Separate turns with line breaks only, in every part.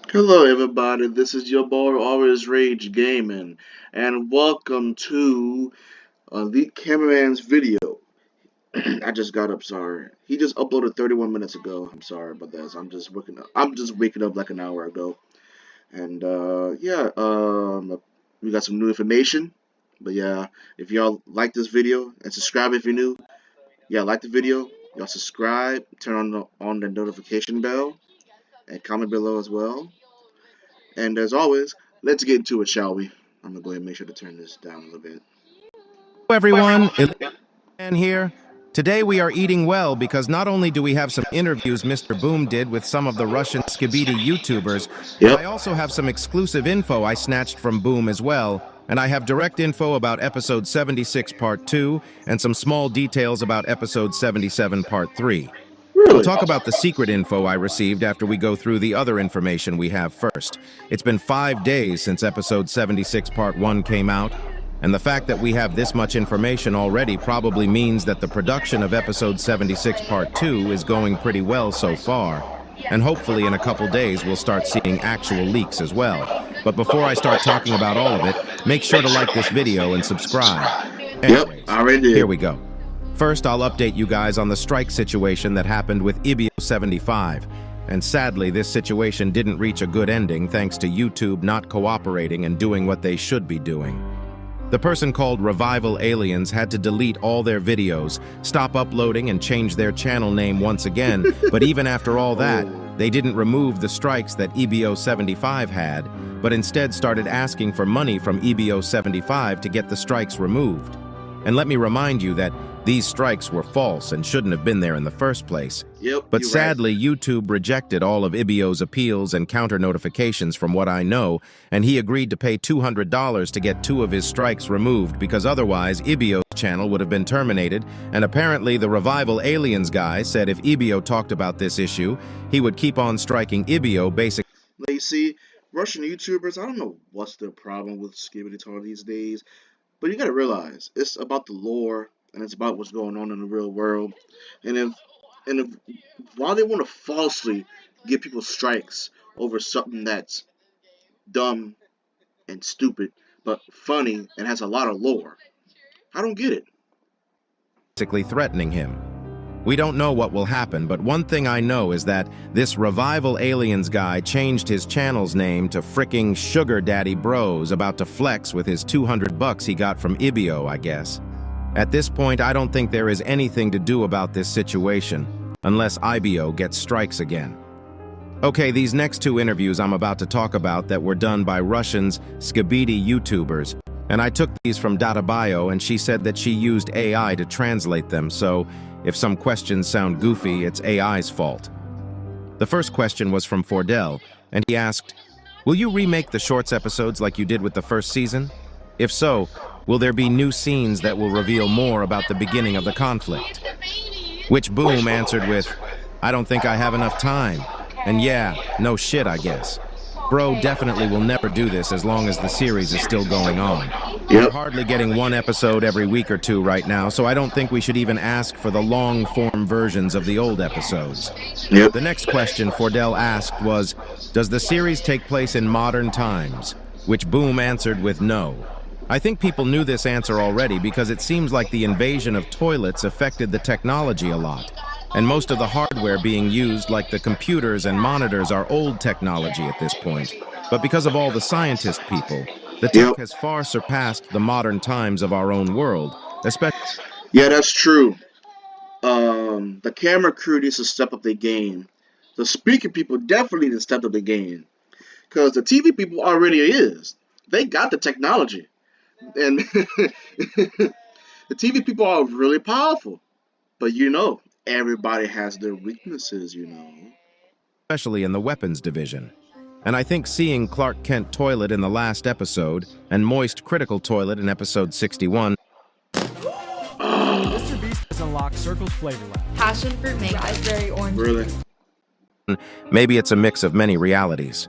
Hello, everybody. This is your boy Always Rage Gaming, and welcome to the cameraman's video. I just got up. Sorry, he just uploaded 31 minutes ago. I'm sorry about that. I'm just waking up like an hour ago, and we got some new information. But yeah, if y'all like this video and subscribe if you're new, yeah, like the video. Y'all subscribe, turn on the notification bell, and comment below as well. And as always, let's get into it, shall we? I'm gonna go ahead and make sure to turn this down a little bit.
Hello everyone, Elite here. Today we are eating well because not only do we have some interviews Mr. Boom did with some of the Russian Skibidi YouTubers, but
Yep.
I also have some exclusive info I snatched from Boom as well, and I have direct info about episode 76 part 2 and some small details about episode 77 part 3. We'll
Really?
talk about the secret info I received after we go through the other information we have first. It's been 5 days since episode 76 part 1 came out, and the fact that we have this much information already probably means that the production of episode 76 part 2 is going pretty well so far. And hopefully in a couple days we'll start seeing actual leaks as well. But before I start talking about all of it, make sure to like this video and subscribe.
Yep,
Anyways,
I already did.
here we go. First, I'll update you guys on the strike situation that happened with Ibio 75. And sadly, this situation didn't reach a good ending thanks to YouTube not cooperating and doing what they should be doing. The person called Revival Aliens had to delete all their videos, stop uploading and change their channel name once again, but even after all that, they didn't remove the strikes that EBO 75 had, but instead started asking for money from EBO 75 to get the strikes removed. And let me remind you that these strikes were false and shouldn't have been there in the first place.
Yep.
But
you're
sadly, YouTube rejected all of Ibio's appeals and counter notifications from what I know, and he agreed to pay $200 to get 2 of his strikes removed because otherwise Ibio's channel would have been terminated, and apparently the Revival Aliens guy said if Ibio talked about this issue, he would keep on striking Ibio basically.
right. You see, Russian YouTubers, I don't know what's their problem with Skibidi Toilet these days, but you gotta realize it's about the lore and it's about what's going on in the real world. And if while they want to falsely give people strikes over something that's dumb and stupid but funny and has a lot of lore, I don't get it.
Threatening him. We don't know what will happen, but one thing I know is that this Revival Aliens guy changed his channel's name to fricking Sugar Daddy Bros, about to flex with his $200 he got from Ibio, I guess. At this point, I don't think there is anything to do about this situation, unless Ibio gets strikes again. Okay, these next 2 interviews I'm about to talk about that were done by Russians, Skibidi YouTubers, and I took these from DataBio, and she said that she used AI to translate them, so if some questions sound goofy, it's AI's fault. The first question was from Fordell, and he asked, "Will you remake the shorts episodes like you did with the first season? If so, will there be new scenes that will reveal more about the beginning of the conflict?" Which Boom answered with, "I don't think I have enough time." And yeah, no shit, I guess. Bro definitely will never do this as long as the series is still going on. We're
Yep.
hardly getting 1 episode every week or 2 right now, so I don't think we should even ask for the long-form versions of the old episodes.
Yep.
The next question Fordell asked was, does the series take place in modern times? Which Boom answered with no. I think people knew this answer already because it seems like the invasion of toilets affected the technology a lot. And most of the hardware being used, like the computers and monitors, are old technology at this point. But because of all the scientist people, the tech
Yep.
has far surpassed the modern times of our own world, especially.
Yeah, that's true. The camera crew needs to step up their game. The speaking people definitely need to step up their game. Because the TV people already is. They got the technology. And the TV people are really powerful. But everybody has their weaknesses.
Especially in the weapons division. And I think seeing Clark Kent Toilet in the last episode and Moist Critical Toilet in episode 61.
Mr. Beast has unlocked Circle's Flavor Lab.
Passion fruit mango, raspberry orange.
Really?
Maybe it's a mix of many realities.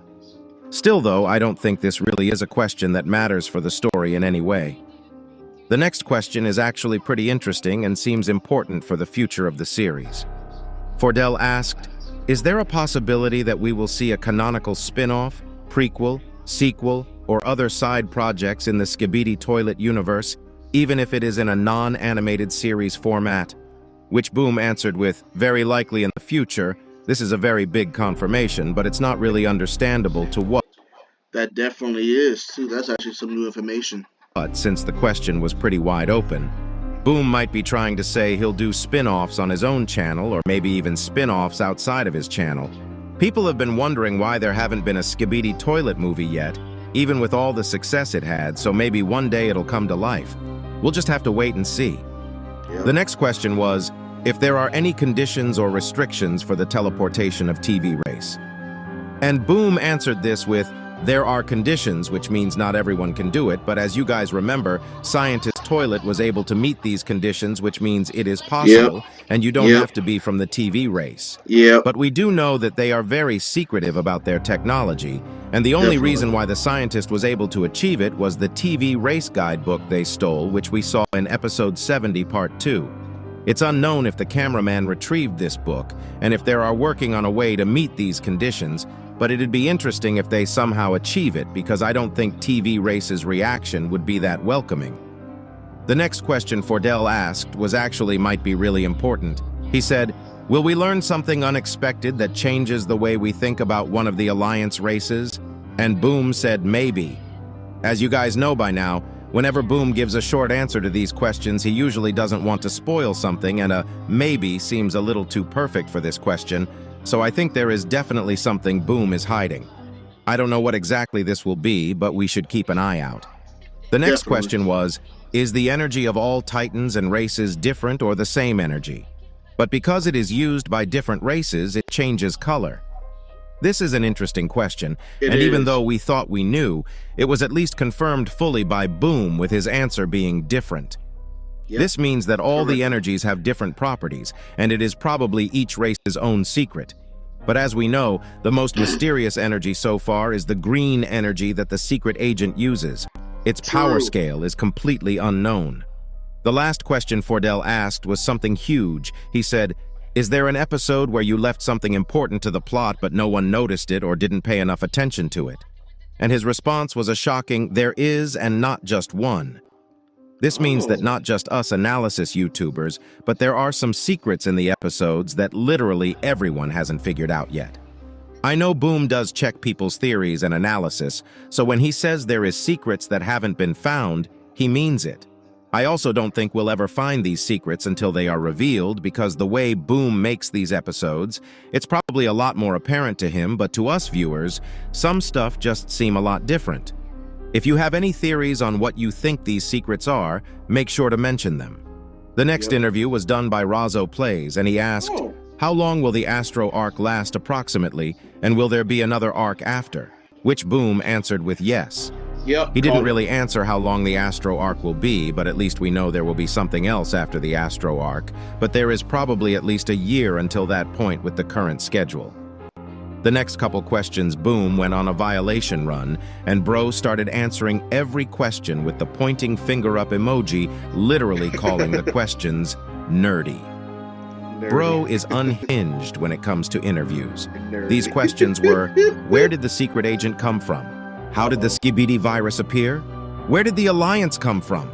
Still, though, I don't think this really is a question that matters for the story in any way. The next question is actually pretty interesting and seems important for the future of the series. Fordell asked, Is there a possibility that we will see a canonical spin-off, prequel, sequel, or other side projects in the Skibidi Toilet universe, even if it is in a non-animated series format? Which Boom answered with, very likely in the future. This is a very big confirmation, but it's not really understandable to what,
That definitely is, too. That's actually some new information.
since the question was pretty wide open. Boom might be trying to say he'll do spin-offs on his own channel, or maybe even spin-offs outside of his channel. People have been wondering why there haven't been a Skibidi Toilet movie yet, even with all the success it had, so maybe one day it'll come to life. We'll just have to wait and see.
Yep.
The next question was, if there are any conditions or restrictions for the teleportation of TV Race. And Boom answered this with, there are conditions, which means not everyone can do it, but as you guys remember, Scientist Toilet was able to meet these conditions, which means it is possible, and you don't have to be from the TV race.
Yep.
But we do know that they are very secretive about their technology, and the only reason why the scientist was able to achieve it was the TV race guidebook they stole, which we saw in episode 70, part 2. It's unknown if the cameraman retrieved this book, and if they are working on a way to meet these conditions, but it'd be interesting if they somehow achieve it, because I don't think TV Race's reaction would be that welcoming. The next question Fordell asked might be really important. He said, will we learn something unexpected that changes the way we think about one of the Alliance races? And Boom said maybe. As you guys know by now, whenever Boom gives a short answer to these questions, he usually doesn't want to spoil something, and a maybe seems a little too perfect for this question, so I think there is definitely something Boom is hiding. I don't know what exactly this will be, but we should keep an eye out. The next question was, is the energy of all Titans and races different or the same energy? But because it is used by different races, it changes color. This is an interesting question, even though we thought we knew, it was at least confirmed fully by Boom with his answer being different.
Yep.
This means that all the energies have different properties, and it is probably each race's own secret. But as we know, the most mysterious energy so far is the green energy that the secret agent uses. Its power scale is completely unknown. The last question Fordell asked was something huge. He said, is there an episode where you left something important to the plot but no one noticed it or didn't pay enough attention to it? And his response was a shocking, there is, and not just one. This means that not just us analysis YouTubers, but there are some secrets in the episodes that literally everyone hasn't figured out yet. I know Boom does check people's theories and analysis, so when he says there is secrets that haven't been found, he means it. I also don't think we'll ever find these secrets until they are revealed, because the way Boom makes these episodes, it's probably a lot more apparent to him, but to us viewers, some stuff just seem a lot different. If you have any theories on what you think these secrets are, make sure to mention them. The next interview was done by Razzo Plays, and he asked, how long will the Astro arc last approximately, and will there be another arc after? Which Boom answered with yes. He didn't really answer how long the Astro arc will be, but at least we know there will be something else after the Astro arc, but there is probably at least a year until that point with the current schedule. The next couple questions, Boom went on a violation run, and Bro started answering every question with the pointing finger up emoji, literally calling the questions nerdy. Bro is unhinged when it comes to interviews. These questions were, where did the secret agent come from? How did the Skibidi virus appear? Where did the Alliance come from?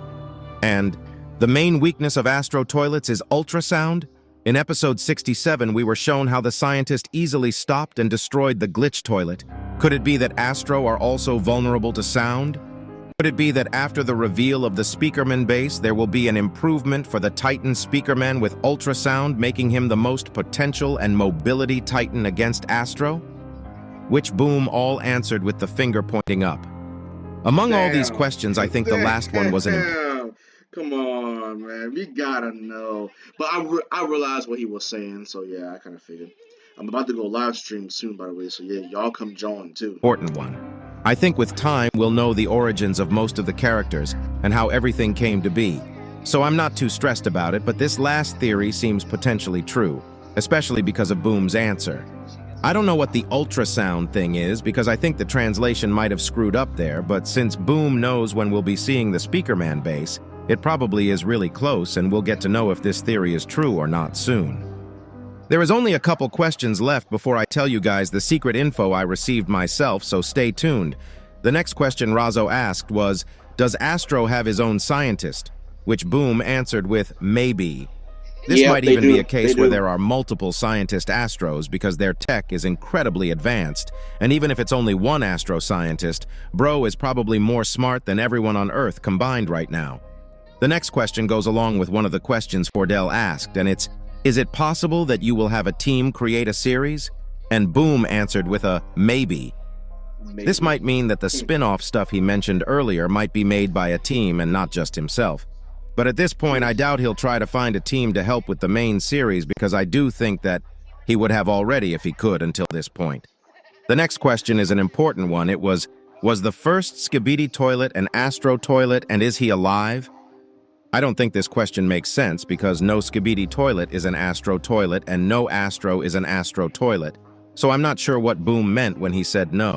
And the main weakness of Astro toilets is ultrasound? In episode 67, we were shown how the scientist easily stopped and destroyed the glitch toilet. Could it be that Astro are also vulnerable to sound? Could it be that after the reveal of the Speakerman base, there will be an improvement for the Titan Speakerman with ultrasound, making him the most potential and mobility Titan against Astro? Which Boom all answered with the finger pointing up. Among all these questions, I think the last one was an
Come on, man. We gotta know. But I realized what he was saying, so yeah, I kind of figured. I'm about to go live stream soon, by the way, so yeah, y'all come join too.
important one. I think with time, we'll know the origins of most of the characters and how everything came to be. So I'm not too stressed about it, but this last theory seems potentially true, especially because of Boom's answer. I don't know what the ultrasound thing is, because I think the translation might have screwed up there, but since Boom knows when we'll be seeing the Speakerman base, it probably is really close, and we'll get to know if this theory is true or not soon. There is only a couple questions left before I tell you guys the secret info I received myself, so stay tuned. The next question Razzo asked was, does Astro have his own scientist? Which Boom answered with, maybe. This
Yep,
might
they
even be
do.
a
They
case where
do.
there are multiple scientist Astros because their tech is incredibly advanced, and even if it's only one Astro scientist, Bro is probably more smart than everyone on Earth combined right now. The next question goes along with one of the questions Fordell asked, and it's, is it possible that you will have a team create a series? And Boom answered with a maybe.
Maybe.
This might mean that the spin-off stuff he mentioned earlier might be made by a team and not just himself. But at this point, I doubt he'll try to find a team to help with the main series because I do think that he would have already if he could until this point. The next question is an important one. It was the first Skibidi toilet an Astro toilet, and is he alive? I don't think this question makes sense because no Skibidi toilet is an Astro toilet and no Astro is an Astro toilet, so I'm not sure what Boom meant when he said no.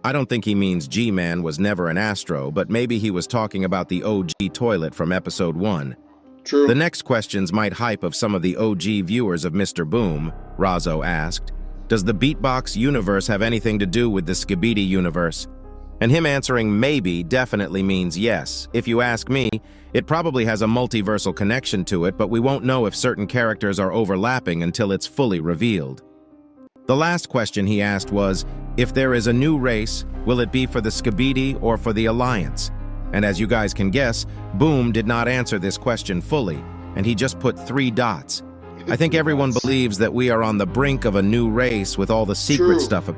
I don't think he means G-Man was never an Astro, but maybe he was talking about the OG toilet from episode 1.
True.
The next questions might hype of some of the OG viewers of Mr. Boom. Razzo asked, does the Beatbox universe have anything to do with the Skibidi universe? And him answering maybe definitely means yes. If you ask me, it probably has a multiversal connection to it, but we won't know if certain characters are overlapping until it's fully revealed. The last question he asked was, if there is a new race, will it be for the Skibidi or for the Alliance? And as you guys can guess, Boom did not answer this question fully, and he just put 3 dots. I think everyone believes that we are on the brink of a new race with all the secret
True.
stuff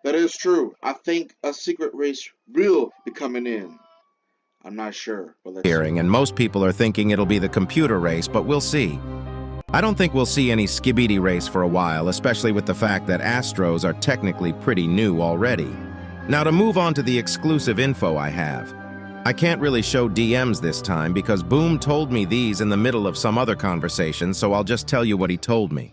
That is true. I think a secret race will be coming in. I'm not sure, but let's
appearing,
see.
and most people are thinking it'll be the computer race, but we'll see. I don't think we'll see any Skibidi race for a while, especially with the fact that Astros are technically pretty new already. Now to move on to the exclusive info I have. I can't really show DMs this time because Boom told me these in the middle of some other conversation, so I'll just tell you what he told me.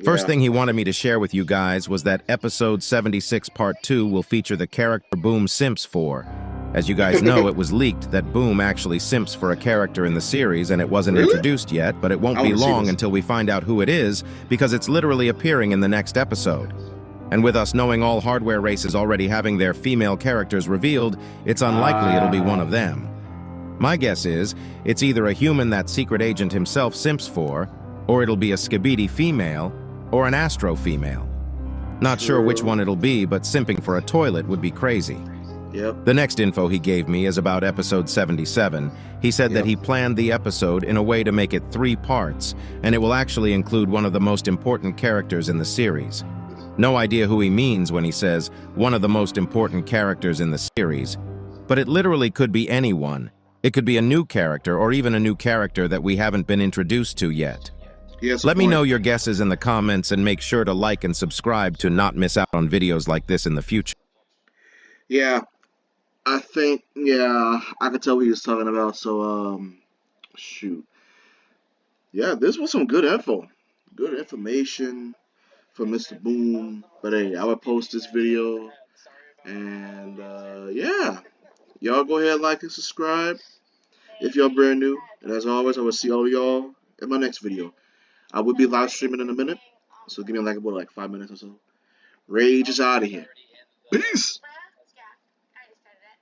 First
Yeah.
thing he wanted me to share with you guys was that episode 76 part 2 will feature the character Boom simps for. As you guys know, it was leaked that Boom actually simps for a character in the series and it wasn't
Really?
introduced yet, but it won't
I
be
wanna see
long
this.
until we find out who it is because it's literally appearing in the next episode. And with us knowing all hardware races already having their female characters revealed, it's unlikely it'll be one of them. My guess is, it's either a human that Secret Agent himself simps for, or it'll be a Skibidi female, or an Astro female. Not sure which one it'll be, but simping for a toilet would be crazy.
Yep.
The next info he gave me is about episode 77. He said that he planned the episode in a way to make it 3 parts, and it will actually include one of the most important characters in the series. No idea who he means when he says, one of the most important characters in the series, but it literally could be anyone. It could be a new character or even a new character that we haven't been introduced to yet.
Yes.
Let me know your guesses in the comments and make sure to like and subscribe to not miss out on videos like this in the future.
Yeah. I think. Yeah. I could tell what he was talking about. So shoot. Yeah. This was some good info. Good information from Mr. Boom. But hey, I would post this video. And yeah. Y'all go ahead, like and subscribe if y'all brand new. And as always, I will see all y'all in my next video. I will be live streaming in a minute. So give me like about 5 minutes or so. Rage is out of here. Peace.